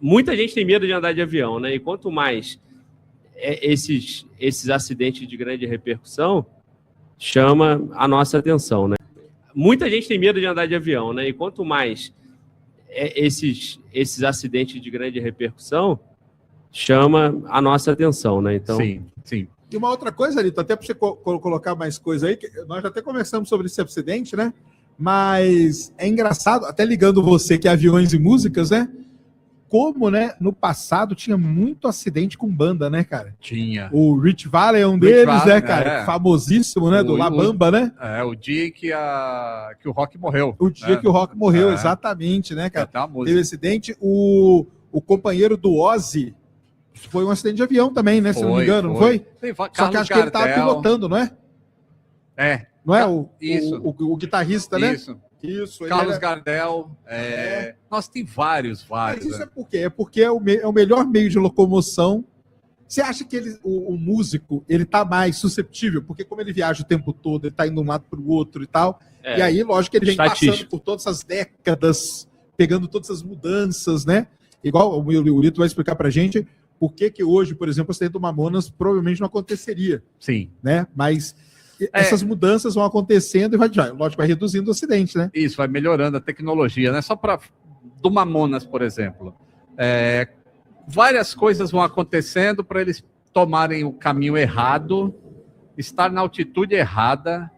Muita gente tem medo de andar de avião, né? E quanto mais esses acidentes de grande repercussão, chama a nossa atenção, né? Muita gente tem medo de andar de avião, né? E quanto mais esses acidentes de grande repercussão, chama a nossa atenção, né? Então, sim. E uma outra coisa, Lito, até para você colocar mais coisa aí, que nós já até conversamos sobre esse acidente, né? Mas é engraçado, até ligando você que é aviões e músicas, né? Como, né, no passado tinha muito acidente com banda, né, cara? Tinha. O Rich Valley é um deles, Valley, né, cara? é. Famosíssimo, né? Do La Bamba, né? O dia que o Rock morreu. O dia que o Rock morreu, exatamente, né, cara? Teve acidente. O companheiro do Ozzy foi um acidente de avião também, né? Se não me engano, não foi? Só que acho que ele tava pilotando, não é? Não é? O guitarrista, né? Isso. Carlos Gardel. Nossa, tem vários. Mas isso é por quê? É porque é o melhor meio de locomoção. Você acha que o músico ele tá mais susceptível? Porque como ele viaja o tempo todo, ele tá indo de um lado para o outro e tal. E aí, lógico que ele vem passando por todas essas décadas, pegando todas essas mudanças, né? Igual o Lito vai explicar pra gente por que hoje, por exemplo, o acidente do Mamonas provavelmente não aconteceria. Sim. Né? Mas essas mudanças vão acontecendo e lógico, vai reduzindo o acidente, né? Isso, vai melhorando a tecnologia, né? Só para do Mamonas, por exemplo. Várias coisas vão acontecendo para eles tomarem o caminho errado, estar na altitude errada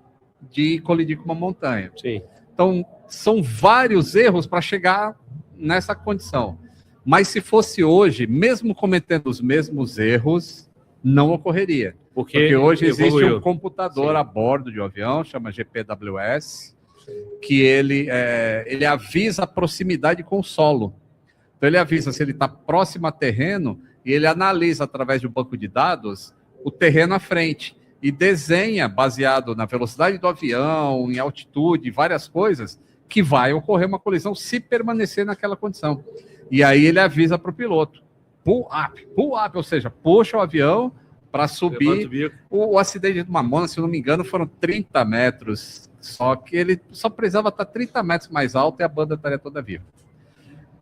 de colidir com uma montanha. Sim. Então, são vários erros para chegar nessa condição. Mas se fosse hoje, mesmo cometendo os mesmos erros, não ocorreria. Porque hoje existe um computador a bordo de um avião, chama GPWS, que ele avisa a proximidade com o solo. Então ele avisa se ele está próximo a terreno e ele analisa através de um banco de dados o terreno à frente e desenha, baseado na velocidade do avião, em altitude, várias coisas, que vai ocorrer uma colisão se permanecer naquela condição. E aí ele avisa para o piloto, pull up, ou seja, puxa o avião para subir. O acidente do Mamonas, se não me engano, foram 30 metros, só que ele só precisava estar 30 metros mais alto e a banda estaria toda viva.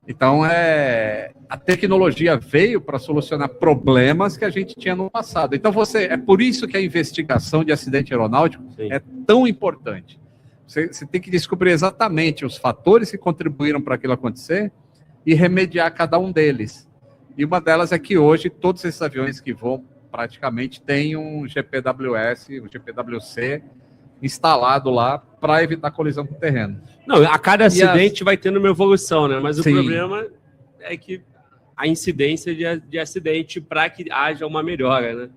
Então, a tecnologia veio para solucionar problemas que a gente tinha no passado. Então, é por isso que a investigação de acidente aeronáutico é tão importante. Você tem que descobrir exatamente os fatores que contribuíram para aquilo acontecer e remediar cada um deles. E uma delas é que hoje todos esses aviões que voam praticamente têm um GPWS, um GPWC instalado lá para evitar colisão com o terreno. Não, a cada acidente vai tendo uma evolução, né? Mas o problema é que a incidência de acidente para que haja uma melhora, né?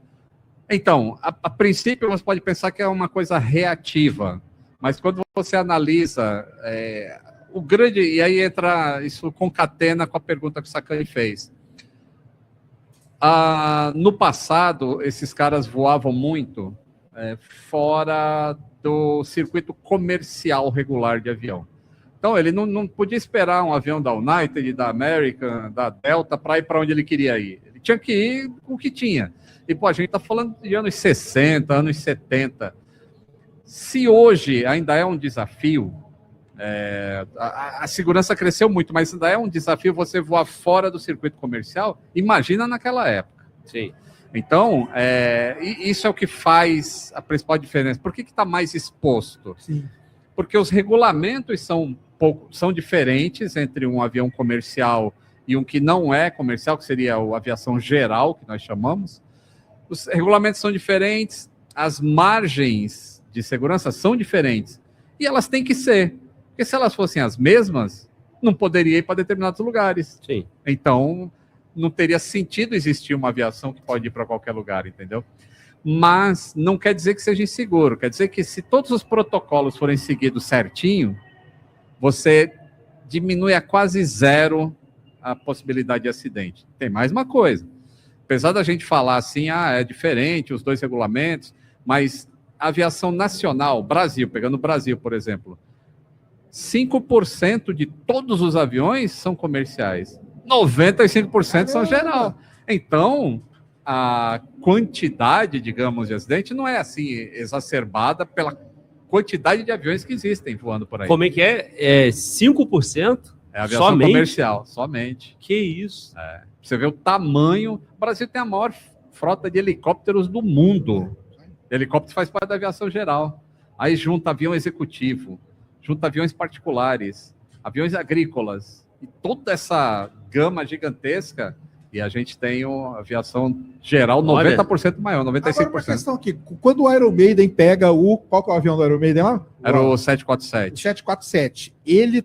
Então, a princípio você pode pensar que é uma coisa reativa, mas quando você analisa o grande... E aí isso concatena com a pergunta que o Sacani fez. No passado, esses caras voavam muito fora do circuito comercial regular de avião. Então, ele não podia esperar um avião da United, da American, da Delta, para ir para onde ele queria ir. Ele tinha que ir com o que tinha. E, a gente está falando de anos 60, anos 70. Se hoje ainda é um desafio, a segurança cresceu muito, mas ainda é um desafio você voar fora do circuito comercial, imagina naquela época. Sim. Então, isso é o que faz a principal diferença. Por que está mais exposto? Sim. Porque os regulamentos são diferentes entre um avião comercial e um que não é comercial, que seria a aviação geral, que nós chamamos. Os regulamentos são diferentes, as margens de segurança são diferentes. E elas têm que ser. Porque se elas fossem as mesmas, não poderia ir para determinados lugares. Sim. Então, não teria sentido existir uma aviação que pode ir para qualquer lugar, entendeu? Mas não quer dizer que seja inseguro. Quer dizer que se todos os protocolos forem seguidos certinho, você diminui a quase zero a possibilidade de acidente. Tem mais uma coisa. Apesar da gente falar assim, é diferente os dois regulamentos, mas a aviação nacional, Brasil, pegando o Brasil, por exemplo, 5% de todos os aviões são comerciais. 95% são geral. Então, a quantidade, digamos, de acidente não é assim exacerbada pela quantidade de aviões que existem voando por aí. Como é que é? 5%? É aviação comercial, somente. Que isso? Você vê o tamanho. O Brasil tem a maior frota de helicópteros do mundo. Helicóptero faz parte da aviação geral. Aí junta avião executivo, junta aviões particulares, aviões agrícolas, e toda essa gama gigantesca, e a gente tem a aviação geral 90% maior, 95%. Agora, uma questão aqui, quando o Iron Maiden pega qual que é o avião do Iron Maiden lá? Era o 747. O 747. Ele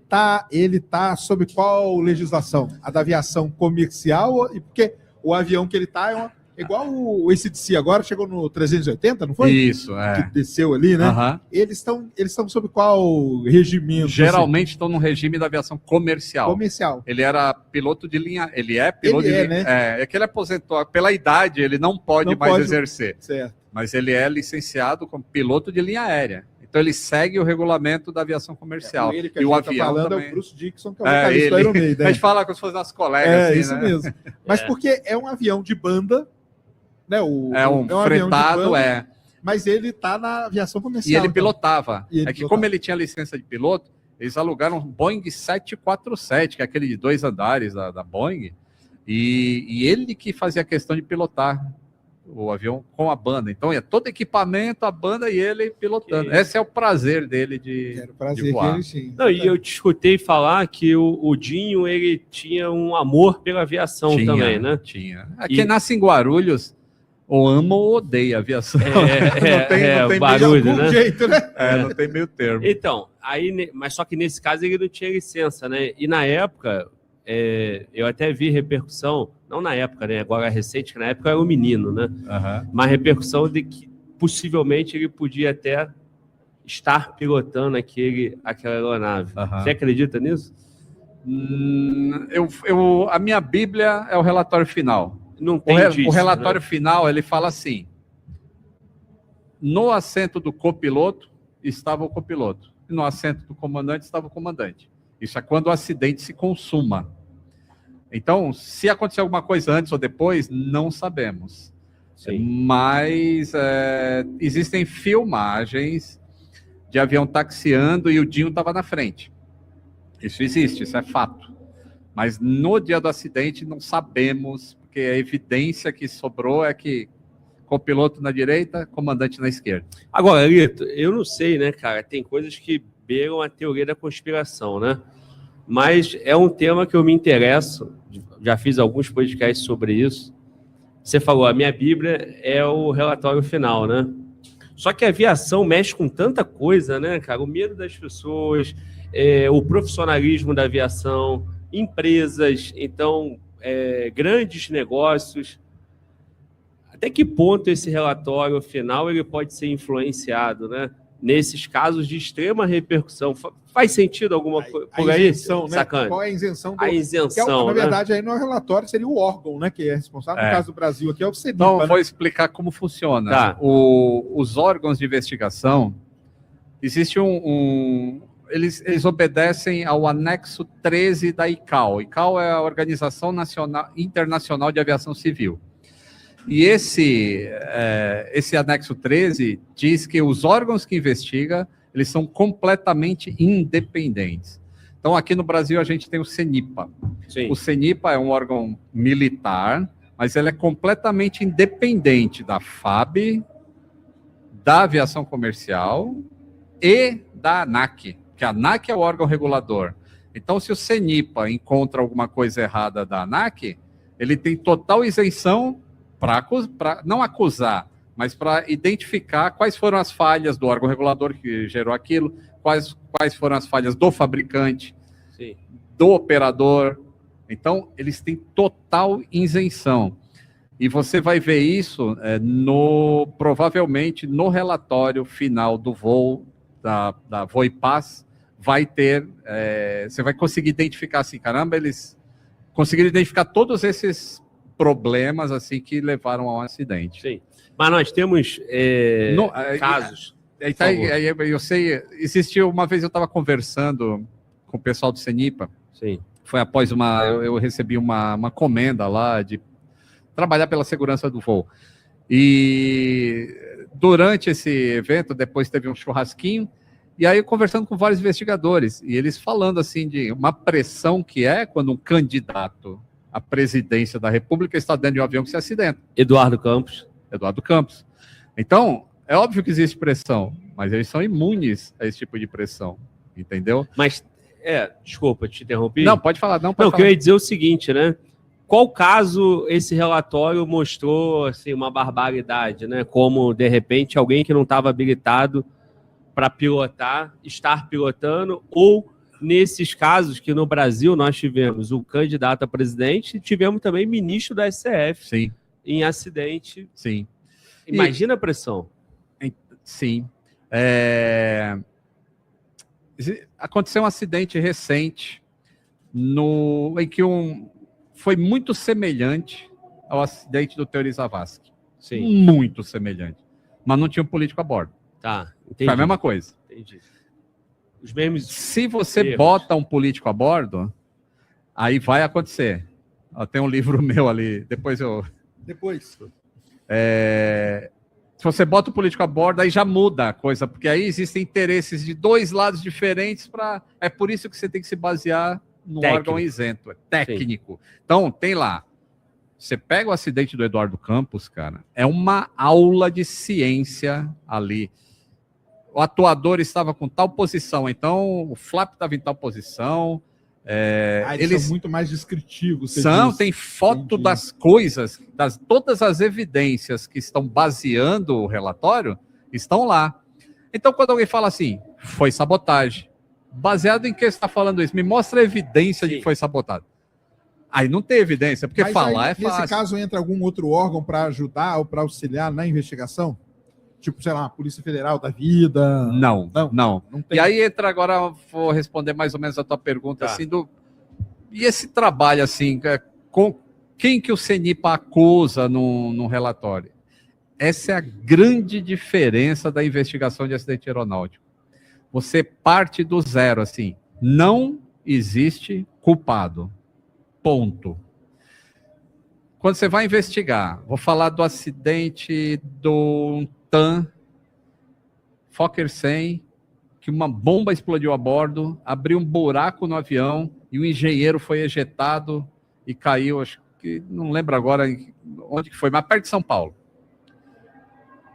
tá sob qual legislação? A da aviação comercial? Porque o avião que ele tá igual o AC/DC agora, chegou no 380, não foi? Isso, que desceu ali, né? Uhum. Eles estão sob qual regimento? Geralmente estão no regime da aviação comercial. Comercial. Ele era piloto de linha. Ele é piloto de linha. Né? É que ele aposentou. Pela idade, ele não pode mais exercer. Certo. Mas ele é licenciado como piloto de linha aérea. Então ele segue o regulamento da aviação comercial. Ele que e o avião falando também. É o Bruce Dixon, que é o vocalista do Iron Maiden. A gente fala como se fosse nossos colegas. É, assim, isso né? mesmo. Mas porque é um avião de banda. Né, um fretado, banda, mas ele está na aviação comercial. E ele pilotava. Que como ele tinha licença de piloto, eles alugaram um Boeing 747, que é aquele de 2 andares da Boeing, e ele que fazia questão de pilotar o avião com a banda. Então, todo equipamento, a banda e ele pilotando. Esse é o prazer dele de voar. E eu te escutei falar que o Dinho, ele tinha um amor pela aviação também, né? Tinha. Quem nasce em Guarulhos, ou ama ou odeia a aviação. Não tem barulho, meio jeito, né? Não tem meio termo. Então, mas só que nesse caso ele não tinha licença, né? E na época, eu até vi repercussão, não na época, né? Agora é recente, que na época era um menino, né? Uhum. Mas repercussão de que possivelmente ele podia até estar pilotando aquela aeronave. Uhum. Você acredita nisso? A minha Bíblia é o relatório final. Não tem o relatório final, ele fala assim: no assento do copiloto estava o copiloto, e no assento do comandante estava o comandante. Isso é quando o acidente se consuma. Então, se acontecer alguma coisa antes ou depois, não sabemos. Sim. Mas existem filmagens de avião taxiando e o Dinho estava na frente. Isso existe, isso é fato. Mas no dia do acidente não sabemos, porque a evidência que sobrou é que copiloto na direita, comandante na esquerda. Agora, Lito, eu não sei, né, cara? Tem coisas que beiram a teoria da conspiração, né? Mas é um tema que eu me interesso. Já fiz alguns podcasts sobre isso. Você falou, a minha Bíblia é o relatório final, né? Só que a aviação mexe com tanta coisa, né, cara? O medo das pessoas, o profissionalismo da aviação, empresas, então, grandes negócios. Até que ponto esse relatório final ele pode ser influenciado, né? Nesses casos de extrema repercussão. Faz sentido alguma coisa por aí? Isenção, né? Qual é a isenção? A isenção, na verdade, aí não é o relatório, seria o órgão, né, que é responsável. No caso do Brasil aqui é o CENIPA. Então, vou explicar como funciona. Tá. Os órgãos de investigação, existe eles obedecem ao anexo 13 da ICAO. ICAO é a Organização Internacional de Aviação Civil. E esse anexo 13 diz que os órgãos que investigam, eles são completamente independentes. Então, aqui no Brasil, a gente tem o CENIPA. Sim. O CENIPA é um órgão militar, mas ele é completamente independente da FAB, da aviação comercial e da ANAC, que a ANAC é o órgão regulador. Então, se o CENIPA encontra alguma coisa errada da ANAC, ele tem total isenção para não acusar, mas para identificar quais foram as falhas do órgão regulador que gerou aquilo, quais foram as falhas do fabricante, sim, do operador. Então, eles têm total isenção. E você vai ver isso provavelmente no relatório final do voo, da Voipaz, vai ter, você vai conseguir identificar assim, caramba, eles conseguiram identificar todos esses problemas assim que levaram ao acidente. Sim. Mas nós temos casos. Eu sei, existiu uma vez, eu estava conversando com o pessoal do CENIPA. Sim. Foi após eu recebi uma comenda lá de trabalhar pela segurança do voo. E durante esse evento, depois teve um churrasquinho, E aí, conversando com vários investigadores, e eles falando assim de uma pressão que é quando um candidato à presidência da República está dentro de um avião que se acidenta. Eduardo Campos. Então, é óbvio que existe pressão, mas eles são imunes a esse tipo de pressão, entendeu? Mas, desculpa, te interrompi. Não, pode falar. Não, eu ia dizer o seguinte, né? Qual caso esse relatório mostrou assim, uma barbaridade, né? Como, de repente, alguém que não estava habilitado para pilotar, estar pilotando, ou nesses casos que no Brasil nós tivemos o candidato a presidente e tivemos também ministro da STF. Sim. Em acidente. Sim. Imagina a pressão. Sim. Aconteceu um acidente recente em que foi muito semelhante ao acidente do Teori Zavascki. Sim. Muito semelhante. Mas não tinha um político a bordo. Tá, entendi. Foi a mesma coisa. Entendi. Os mesmos Se você erros. bota um político a bordo, aí vai acontecer. Tem um livro meu ali, depois. Se você bota o político a bordo, aí já muda a coisa, porque aí existem interesses de dois lados diferentes. É por isso que você tem que se basear no órgão isento, técnico. Sim. Então, tem lá. Você pega o acidente do Eduardo Campos, cara, é uma aula de ciência ali. O atuador estava com tal posição, então o flap estava em tal posição. Eles são muito mais descritivos. Tem foto das coisas, todas as evidências que estão baseando o relatório estão lá. Então, quando alguém fala assim, foi sabotagem, baseado em que você está falando isso? Me mostra a evidência de que foi sabotado. Aí não tem evidência, porque falar é fácil. Nesse caso, entra algum outro órgão para ajudar ou para auxiliar na investigação? Tipo, sei lá, a Polícia Federal da Vida? Não tem. E aí entra agora, vou responder mais ou menos a tua pergunta, assim, e esse trabalho, assim, com quem que o CENIPA acusa no relatório? Essa é a grande diferença da investigação de acidente aeronáutico. Você parte do zero, assim, não existe culpado. Ponto. Quando você vai investigar, vou falar do acidente do TAM Fokker 100, que uma bomba explodiu a bordo, abriu um buraco no avião e o engenheiro foi ejetado e caiu, acho que não lembro agora onde que foi, mas perto de São Paulo.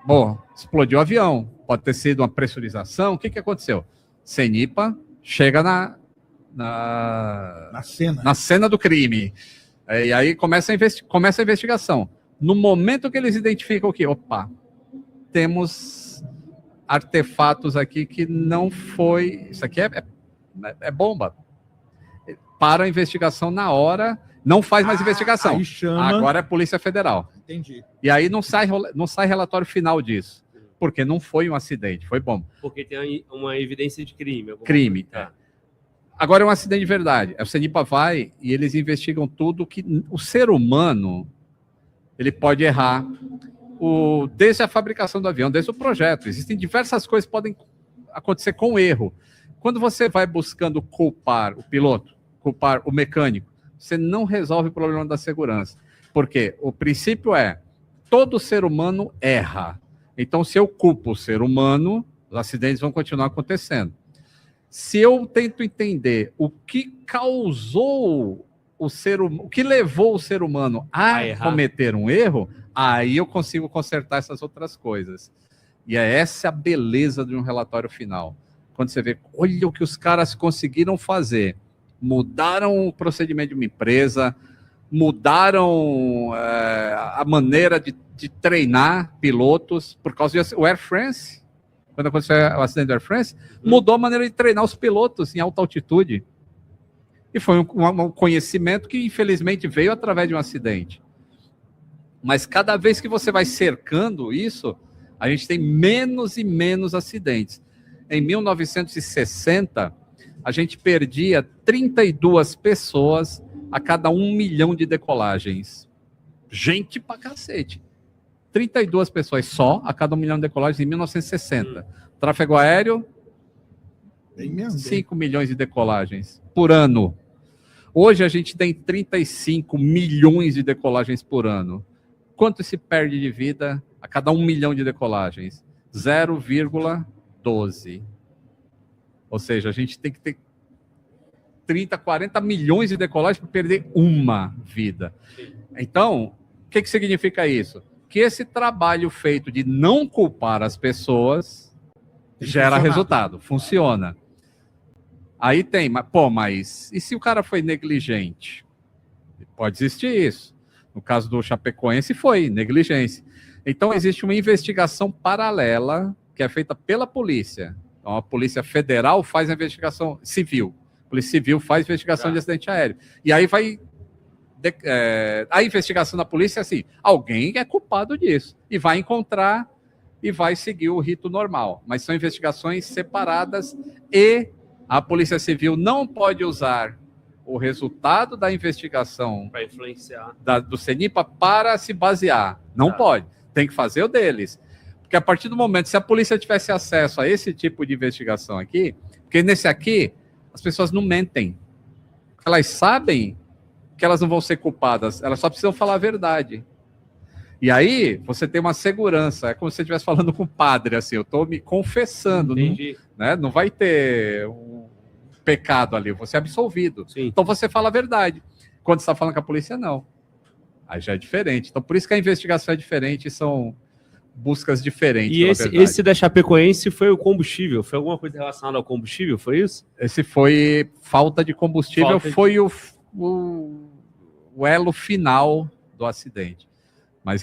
Bom, explodiu o avião, pode ter sido uma pressurização, o que aconteceu? CENIPA chega na cena do crime. E aí começa a investigação. No momento que eles identificam que, temos artefatos aqui que não foi... Isso aqui é bomba. Para a investigação na hora, não faz mais investigação. Aí chama... Agora é Polícia Federal. Entendi. E aí não sai relatório final disso. Porque não foi um acidente, foi bomba. Porque tem uma evidência de crime. Crime, Agora é um acidente de verdade. A CENIPA vai e eles investigam tudo que o ser humano ele pode errar. Desde a fabricação do avião, desde o projeto. Existem diversas coisas que podem acontecer com erro. Quando você vai buscando culpar o piloto, culpar o mecânico, você não resolve o problema da segurança. Porque o princípio todo ser humano erra. Então, se eu culpo o ser humano, os acidentes vão continuar acontecendo. Se eu tento entender o que causou o que levou o ser humano a cometer um erro, aí eu consigo consertar essas outras coisas. E essa a beleza de um relatório final. Quando você vê, olha o que os caras conseguiram fazer. Mudaram o procedimento de uma empresa, mudaram a maneira de treinar pilotos, por causa do Air France. Quando aconteceu o acidente do Air France, mudou a maneira de treinar os pilotos em alta altitude. E foi um conhecimento que, infelizmente, veio através de um acidente. Mas cada vez que você vai cercando isso, a gente tem menos e menos acidentes. Em 1960, a gente perdia 32 pessoas a cada 1 milhão de decolagens. Gente pra cacete. 32 pessoas só a cada 1 milhão de decolagens em 1960. Tráfego aéreo, 5 milhões de decolagens por ano. Hoje a gente tem 35 milhões de decolagens por ano. Quanto se perde de vida a cada 1 milhão de decolagens? 0,12. Ou seja, a gente tem que ter 30, 40 milhões de decolagens para perder uma vida. Então, o que significa isso? Que esse trabalho feito de não culpar as pessoas gera resultado, funciona. Aí tem, mas e se o cara foi negligente? Pode existir isso. No caso do Chapecoense foi negligência. Então existe uma investigação paralela que é feita pela polícia. Então a Polícia Federal faz a investigação civil. A Polícia Civil faz a investigação de acidente aéreo. E aí vai... a investigação da polícia é assim, alguém é culpado disso. E vai encontrar e vai seguir o rito normal. Mas são investigações separadas e a Polícia Civil não pode usar o resultado da investigação para influenciar do CENIPA para se basear. Não pode. Tem que fazer o deles. Porque a partir do momento, se a polícia tivesse acesso a esse tipo de investigação aqui, porque nesse aqui, as pessoas não mentem. Elas sabem que elas não vão ser culpadas, elas só precisam falar a verdade. E aí, você tem uma segurança, é como se você estivesse falando com o padre, assim, eu estou me confessando, não vai ter um pecado ali, eu vou ser absolvido. Sim. Então você fala a verdade. Quando você está falando com a polícia, não. Aí já é diferente. Então por isso que a investigação é diferente, são buscas diferentes. E esse da Chapecoense foi o combustível? Foi alguma coisa relacionada ao combustível, foi isso? Esse foi falta de combustível, foi o elo final do acidente. Mas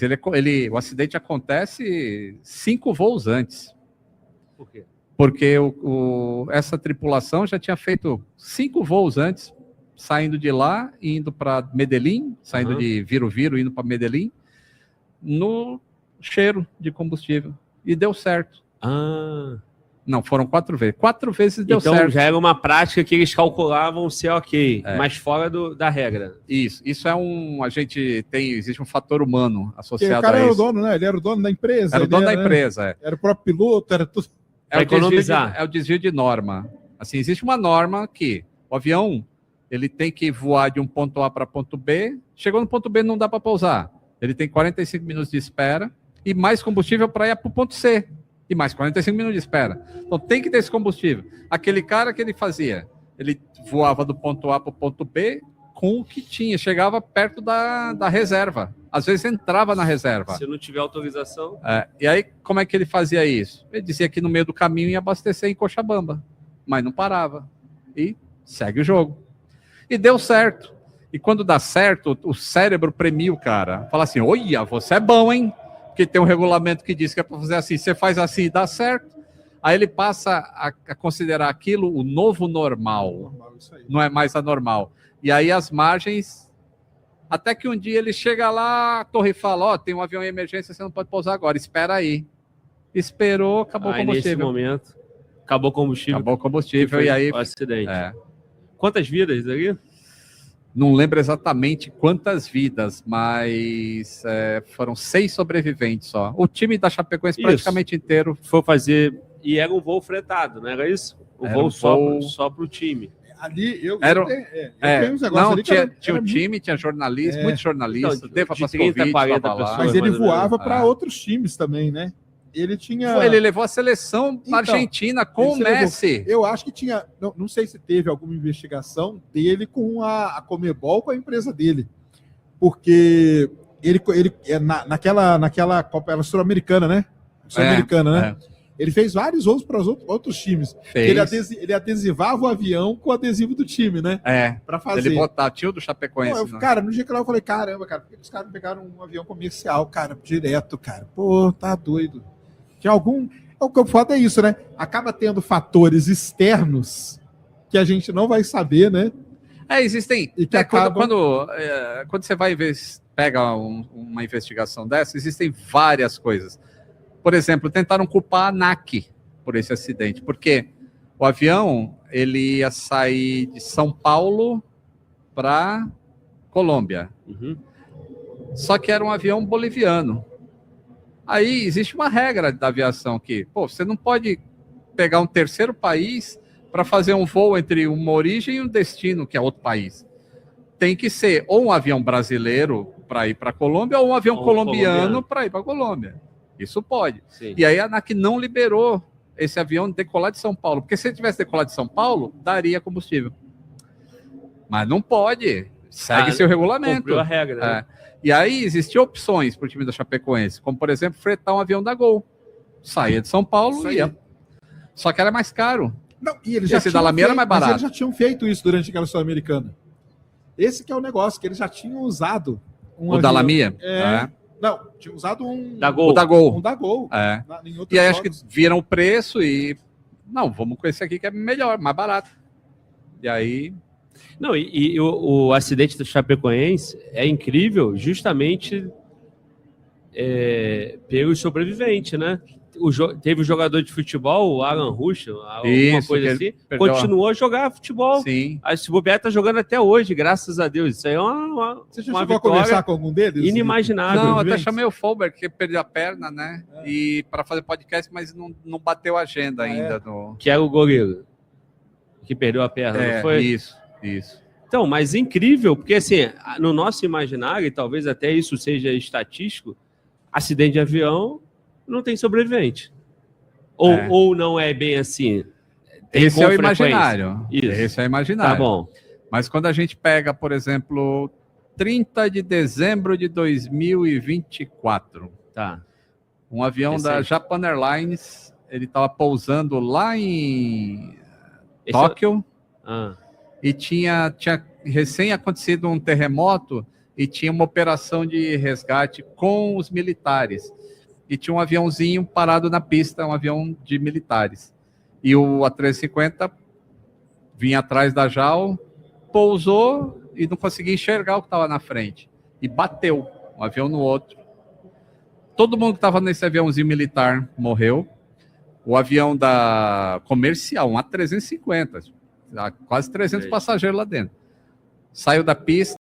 o acidente acontece 5 voos antes. Por quê? Porque essa tripulação já tinha feito 5 voos antes, saindo de lá, indo para Medellín, saindo de Viro, indo para Medellín, no cheiro de combustível. E deu certo. Não, foram 4 vezes. 4 vezes deu certo. Então já era uma prática que eles calculavam ser ok, mas fora da regra. Isso é existe um fator humano associado a isso. O cara era o dono, né? Ele era o dono da empresa. Era o dono da empresa, Era o próprio piloto, era tudo. É o desvio de norma. Assim, existe uma norma que o avião ele tem que voar de um ponto A para ponto B. Chegou no ponto B, não dá para pousar. Ele tem 45 minutos de espera e mais combustível para ir para o ponto C. E mais 45 minutos de espera. Então tem que ter esse combustível. Aquele cara que ele fazia, ele voava do ponto A para o ponto B com o que tinha, chegava perto da reserva. Às vezes entrava na reserva. Se não tiver autorização. E aí, como é que ele fazia isso? Ele dizia que no meio do caminho ia abastecer em Cochabamba, mas não parava. E segue o jogo. E deu certo. E quando dá certo, o cérebro premia o cara. Fala assim, olha, você é bom, hein? Porque tem um regulamento que diz que é para fazer assim, você faz assim e dá certo. Aí ele passa a considerar aquilo o novo normal. Não é mais anormal. E aí as margens, até que um dia ele chega lá, a torre fala, tem um avião em emergência, você não pode pousar agora, espera aí. Esperou, acabou o combustível. Nesse momento, acabou o combustível. Acabou o combustível e aí... O acidente. Quantas vidas ali? Não lembro exatamente quantas vidas, mas foram 6 sobreviventes só. O time da Chapecoense praticamente inteiro foi fazer... E era um voo fretado, não era isso? Voo só para o time. Ali eu tenho uns negócios ali, tinha o time, tinha jornalista, muitos jornalistas, então, de 30, 40 pessoas. Mas ele voava para outros times também, né? Ele levou a seleção para Argentina com o Messi. Eu acho que tinha, não sei se teve alguma investigação dele com a Conmebol, com a empresa dele, porque ele naquela Copa Sul-Americana, né? Sul-Americana, né? Ele fez vários voos para os outros times. Ele adesivava o avião com o adesivo do time, né? Para fazer. Ele botava, tinha o do Chapecoense. Cara, no dia que eu falei, caramba, cara, por que os caras pegaram um avião comercial, cara, direto, cara? Pô, tá doido. Tinha algum... O que eu falo é isso, né? Acaba tendo fatores externos que a gente não vai saber, né? Existem... E que quando você vai ver, pega uma investigação dessa, existem várias coisas. Por exemplo, tentaram culpar a ANAC por esse acidente, porque o avião ele ia sair de São Paulo para Colômbia. Só que era um avião boliviano. Aí existe uma regra da aviação que, você não pode pegar um terceiro país para fazer um voo entre uma origem e um destino, que é outro país. Tem que ser ou um avião brasileiro para ir para a Colômbia ou um avião colombiano para ir para a Colômbia. Isso pode. Sim. E aí a ANAC não liberou esse avião decolar de São Paulo. Porque se ele tivesse decolado de São Paulo, daria combustível. Mas não pode. Segue seu regulamento. Cumpriu a regra, né? E aí existiam opções para o time da Chapecoense, como, por exemplo, fretar um avião da Gol. Saía de São Paulo e ia. Só que era mais caro. Não, e eles já esse da Lamia era mais barato. Mas eles já tinham feito isso durante aquela Sul-Americana. Esse que é o negócio, que eles já tinham usado o da Lamia? Não, tinham usado um... Da Gol. O da Gol. Um da Gol. E aí acho que viram o preço e... Não, vamos com esse aqui que é melhor, mais barato. E aí... Não, e o acidente do Chapecoense é incrível justamente pelo sobrevivente, né? Teve um jogador de futebol, o Alan Ruschel, alguma coisa assim, continuou a jogar futebol. Sim. A Bobear tá jogando até hoje, graças a Deus. Isso aí é Você já chegou a conversar com algum deles? Inimaginável. Não, até chamei o Folber, que perdeu a perna, né? E para fazer podcast, mas não bateu a agenda ainda. Que é o goleiro que perdeu a perna, não foi? Isso. Então, mas incrível, porque assim, no nosso imaginário, e talvez até isso seja estatístico, acidente de avião não tem sobrevivente. Ou não é bem assim? Esse é o imaginário. Isso. Esse é o imaginário. Tá bom. Mas quando a gente pega, por exemplo, 30 de dezembro de 2024, um avião da Japan Airlines, ele estava pousando lá em Tóquio, e tinha recém acontecido um terremoto e tinha uma operação de resgate com os militares. E tinha um aviãozinho parado na pista, um avião de militares. E o A350 vinha atrás da JAL, pousou e não conseguia enxergar o que estava na frente. E bateu um avião no outro. Todo mundo que estava nesse aviãozinho militar morreu. O avião da comercial, um A350, quase 300 passageiros lá dentro. Saiu da pista.